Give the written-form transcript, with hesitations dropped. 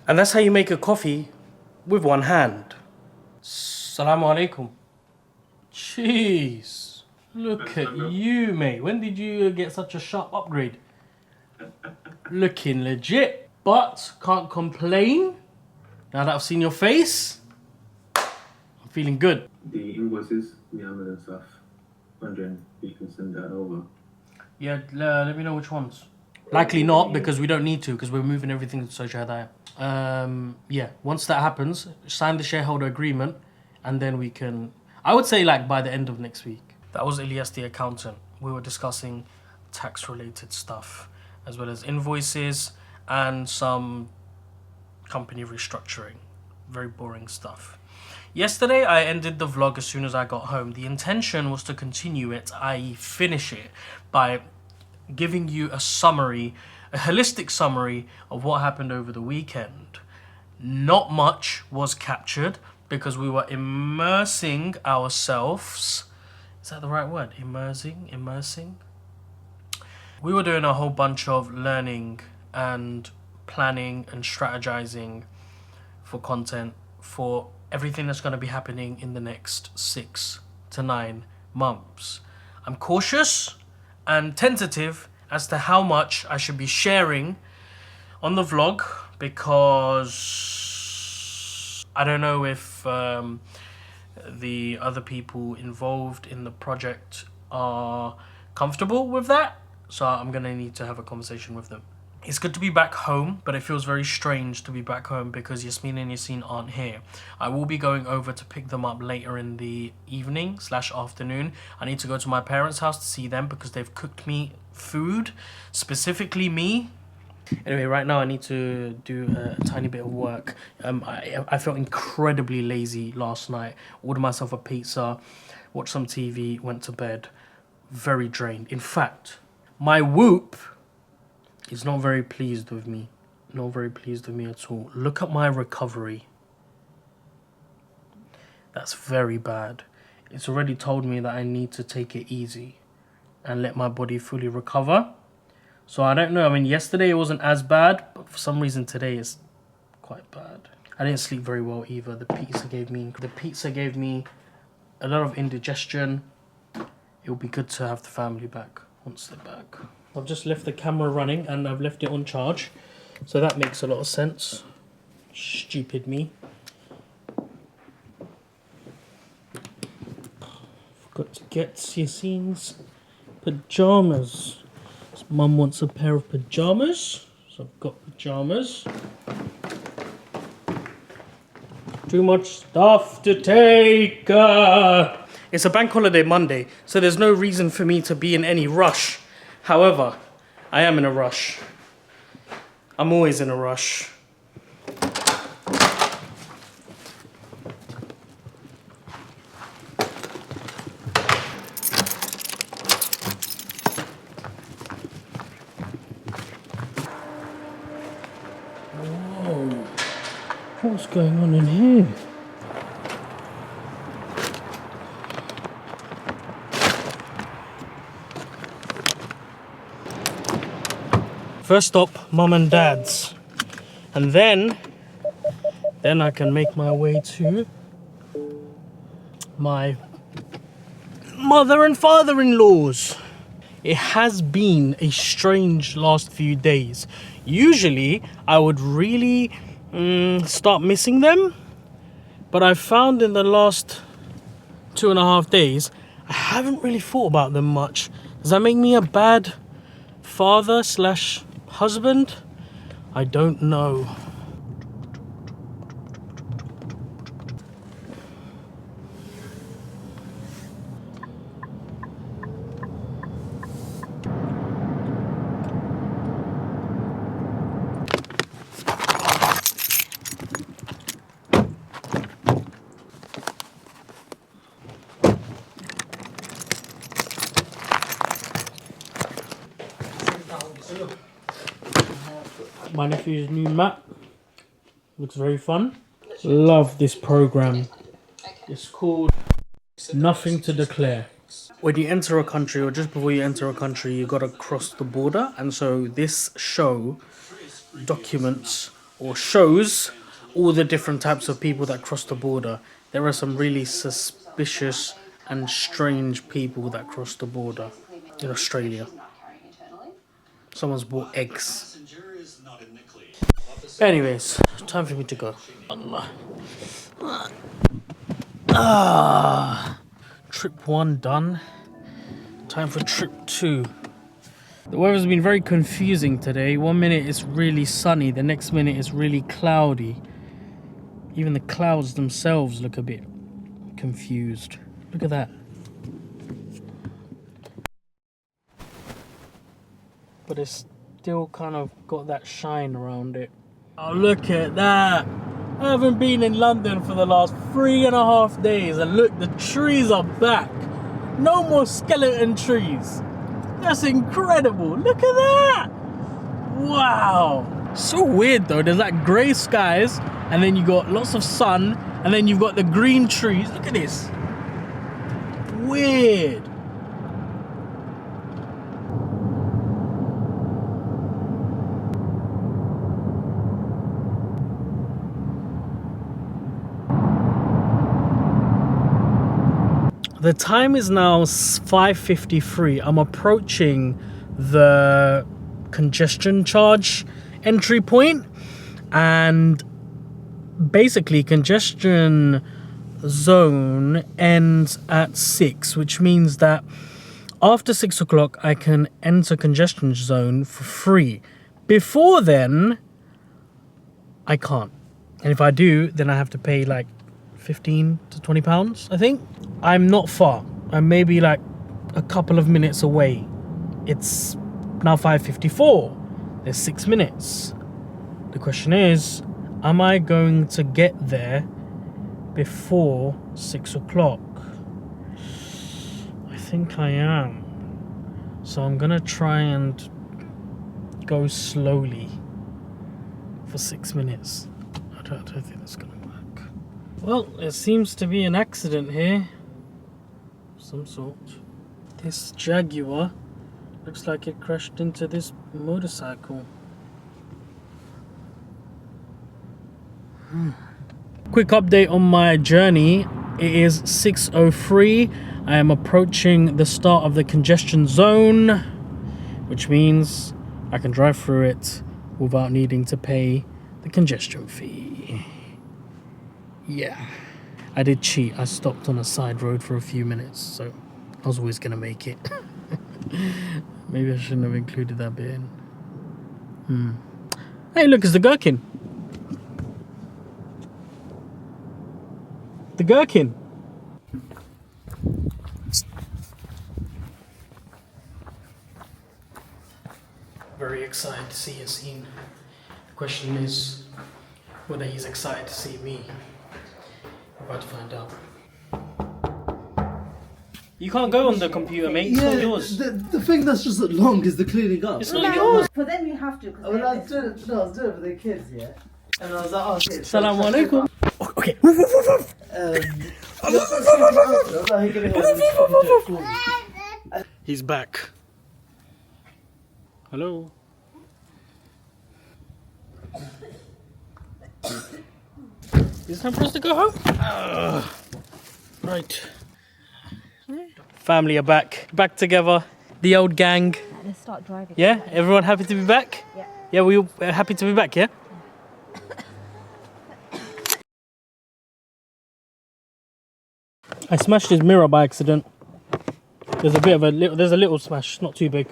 And that's how you make a coffee with one hand. Assalamu alaikum. Jeez. Look at you, mate. When did you get such a sharp upgrade? Looking legit. But can't complain. Now that I've seen your face, I'm feeling good. The invoices, Myanmar and stuff, wondering if you can send that over. Yeah, let me know which ones. Likely not, because we don't need to, because we're moving everything to Social Hadaya. Yeah, once that happens, sign the shareholder agreement, and then we can... I would say like by the end of next week. That was Ilyas the accountant. We were discussing tax-related stuff, as well as invoices and some company restructuring. Very boring stuff. Yesterday, I ended the vlog as soon as I got home. The intention was to continue it, i.e. finish it, by giving you a summary, a holistic summary of what happened over the weekend. Not much was captured because we were immersing ourselves. Is that the right word? Immersing? We were doing a whole bunch of learning and planning and strategizing for content for everything that's going to be happening in the next 6 to 9 months. I'm cautious and tentative as to how much I should be sharing on the vlog because I don't know if the other people involved in the project are comfortable with that, so I'm gonna need to have a conversation with them. It's good to be back home, but it feels very strange to be back home because Yasmin and Yasin aren't here. I will be going over to pick them up later in the evening / afternoon. I need to go to my parents' house to see them because they've cooked me food, specifically me. Anyway, right now I need to do a tiny bit of work. I felt incredibly lazy last night. Ordered myself a pizza, watched some TV, went to bed. Very drained. In fact, my Whoop is not very pleased with me. Not very pleased with me at all. Look at my recovery. That's very bad. It's already told me that I need to take it easy and let my body fully recover. So I don't know. I mean, yesterday it wasn't as bad, but for some reason today it's quite bad. I didn't sleep very well either. The pizza gave me a lot of indigestion. It will be good to have the family back once they're back. I've just left the camera running and I've left it on charge. So that makes a lot of sense. Stupid me. Forgot to get Yasin's pajamas. Mum wants a pair of pajamas. So I've got pajamas. Too much stuff to take. It's a bank holiday Monday, so there's no reason for me to be in any rush. However, I am in a rush. I'm always in a rush. Whoa. What's going on in here? First stop, Mum and Dad's, and then I can make my way to my mother and father-in-law's. It has been a strange last few days. Usually I would really start missing them, but I found in the last 2.5 days I haven't really thought about them much. Does that make me a bad father slash husband? I don't know. My nephew's new map looks very fun. Love this program. It's called Nothing to Declare. When you enter a country, or just before you enter a country, you gotta cross the border, and so this show documents or shows all the different types of people that cross the border. There are some really suspicious and strange people that cross the border in Australia. Someone's bought eggs. Anyways, time for me to go. Trip 1 done. Time for trip 2. The weather's been very confusing today. 1 minute it's really sunny, the next minute it's really cloudy. Even the clouds themselves look a bit confused. Look at that. But it's still kind of got that shine around it. Oh, look at that. I haven't been in London for the last 3.5 days, and look, the trees are back. No more skeleton trees. That's incredible. Look at that. Wow. So weird though. There's like grey skies, and then you got lots of sun, and then you've got the green trees. Look at this. Weird. The time is now 5:53. I'm approaching the congestion charge entry point, and basically congestion zone ends at 6, which means that after 6 o'clock I can enter congestion zone for free. Before then I can't, and if I do, then I have to pay like 15 to 20 pounds, I think. I'm not far. I'm maybe like a couple of minutes away. It's now 5:54. There's 6 minutes. The question is, am I going to get there before 6 o'clock? I think I am. So I'm gonna try and go slowly for 6 minutes. I don't think that's gonna work. Well, there seems to be an accident here. Some sort. This Jaguar looks like it crashed into this motorcycle. Quick update on my journey. It is 6:03. I am approaching the start of the congestion zone, which means I can drive through it without needing to pay the congestion fee. Yeah. I did cheat. I stopped on a side road for a few minutes, so I was always gonna make it. Maybe I shouldn't have included that bit in. Hey, look, it's the gherkin. The gherkin. Very excited to see Yassine. The question is whether he's excited to see me. We're about to find out. You can't go on the computer, mate. It's not yours. The thing that's just long is the cleaning up. It's not yours. For them, you have to. I mean, I was doing it for the kids, yeah. And I was like, oh, shit. Assalamu alaikum. Okay. He's back. Hello. Is it time for us to go home? Right. Family are back. Back together. The old gang. Let's start driving. Yeah? Everyone happy to be back? Yeah. Yeah, we all happy to be back, yeah? I smashed his mirror by accident. There's a little smash, not too big.